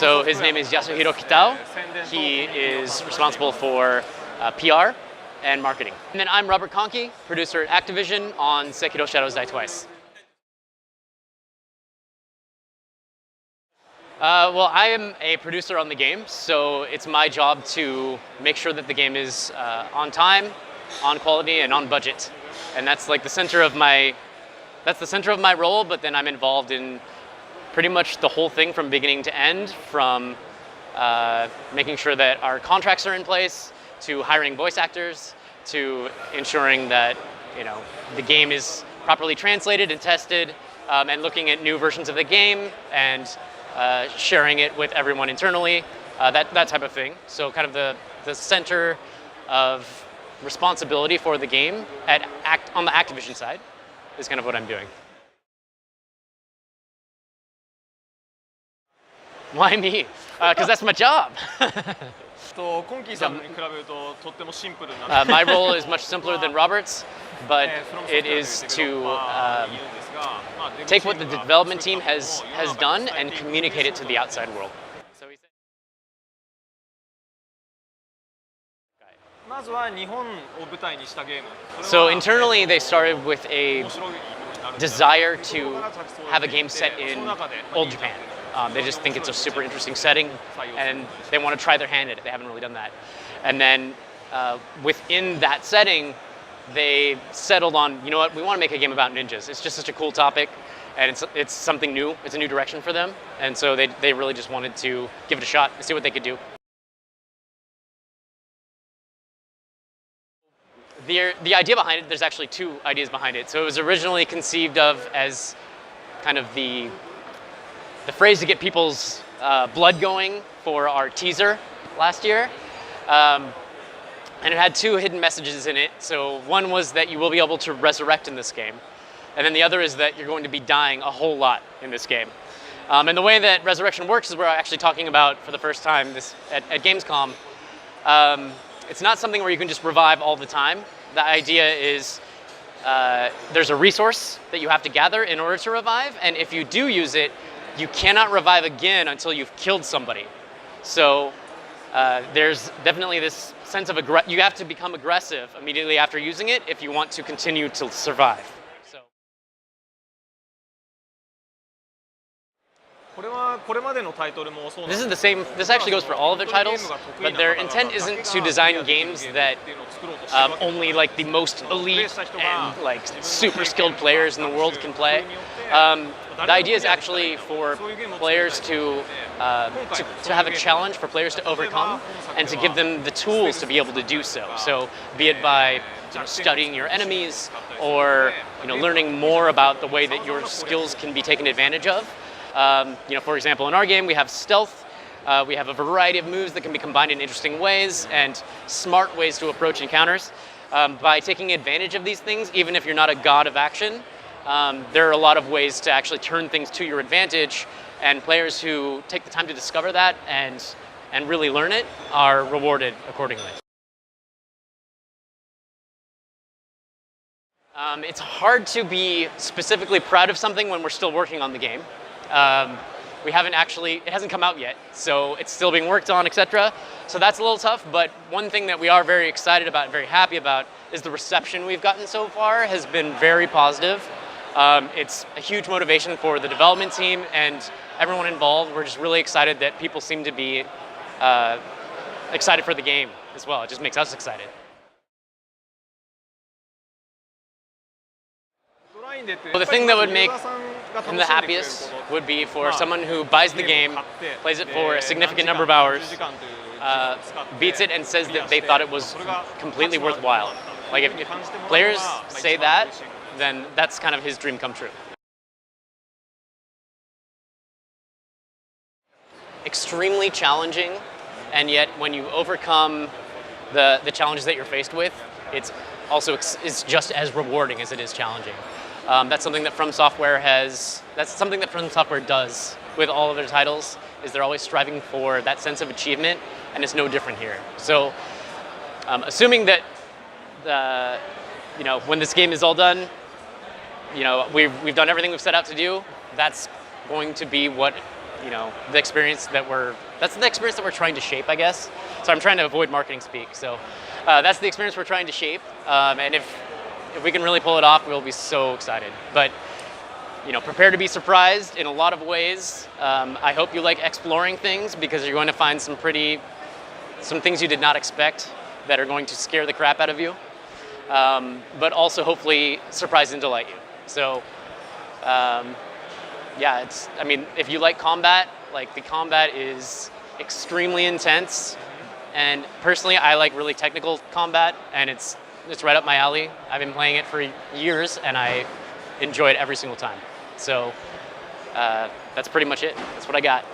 So his name is Sehiro Katao. He is responsible for PR and marketing. And then I'm Robert Conkey, producer at Activision on Sekiro Shadows Die Twice. Well, I am a producer on the game, so it's my job to make sure that the game is on time, on quality, and on budget. And that's like the center of my role, but then I'm involved in pretty much the whole thing from beginning to end, from making sure that our contracts are in place, to hiring voice actors, to ensuring that the game is properly translated and tested, and looking at new versions of the game and sharing it with everyone internally, that type of thing. So kind of the center of responsibility for the game on the Activision side is kind of what I'm doing. Why me? Because that's my job. My role is much simpler than Robert's, but it is to take what the development team has done and communicate it to the outside world. So internally, they started with a desire to have a game set in old Japan. They just think it's a super interesting setting, and they want to try their hand at it. They haven't really done that. And then within that setting, they settled on, you know what, we want to make a game about ninjas. It's just such a cool topic, and it's something new. It's a new direction for them. And so they really just wanted to give it a shot and see what they could do. The idea behind it, there's actually two ideas behind it. So it was originally conceived of as kind of the phrase to get people's blood going for our teaser last year. And it had two hidden messages in it. So one was that you will be able to resurrect in this game. And then the other is that you're going to be dying a whole lot in this game. And the way that resurrection works is we're actually talking about, for the first time at gamescom, it's not something where you can just revive all the time. The idea is there's a resource that you have to gather in order to revive, and if you do use it, you cannot revive again until you've killed somebody. So there's definitely this sense of you have to become aggressive immediately after using it if you want to continue to survive. So. This is the same, this actually goes for all of their titles, but their intent isn't to design games that only like the most elite and like super skilled players in the world can play. The idea is actually for players to have a challenge for players to overcome and to give them the tools to be able to do so. So be it by studying your enemies or learning more about the way that your skills can be taken advantage of. For example, in our game, we have stealth. We have a variety of moves that can be combined in interesting ways and smart ways to approach encounters. By taking advantage of these things, even if you're not a god of action, there are a lot of ways to actually turn things to your advantage, and players who take the time to discover that and really learn it are rewarded accordingly. It's hard to be specifically proud of something when we're still working on the game. It hasn't come out yet, so it's still being worked on, etc. So that's a little tough, but one thing that we are very excited about, very happy about, is the reception we've gotten so far has been very positive. It's a huge motivation for the development team and everyone involved. We're just really excited that people seem to be excited for the game as well. It just makes us excited. Well, the thing that would make him the happiest would be for someone who buys the game, plays it for a significant number of hours, beats it and says that they thought it was completely worthwhile. Like if players say that, then that's kind of his dream come true. Extremely challenging, and yet when you overcome the challenges that you're faced with, it's just as rewarding as it is challenging. That's something that From Software does with all of their titles, is they're always striving for that sense of achievement, and it's no different here. So assuming that when this game is all done, we've done everything we've set out to do, that's going to be what the experience that's the experience that we're trying to shape, I guess. So I'm trying to avoid marketing speak. So that's the experience we're trying to shape. And if we can really pull it off, we'll be so excited. But prepare to be surprised in a lot of ways. I hope you like exploring things, because you're going to find some things you did not expect that are going to scare the crap out of you. But also hopefully surprise and delight you. So yeah, if you like combat, the combat is extremely intense. And personally, I like really technical combat, and it's right up my alley. I've been playing it for years, and I enjoy it every single time. So that's pretty much it. That's what I got.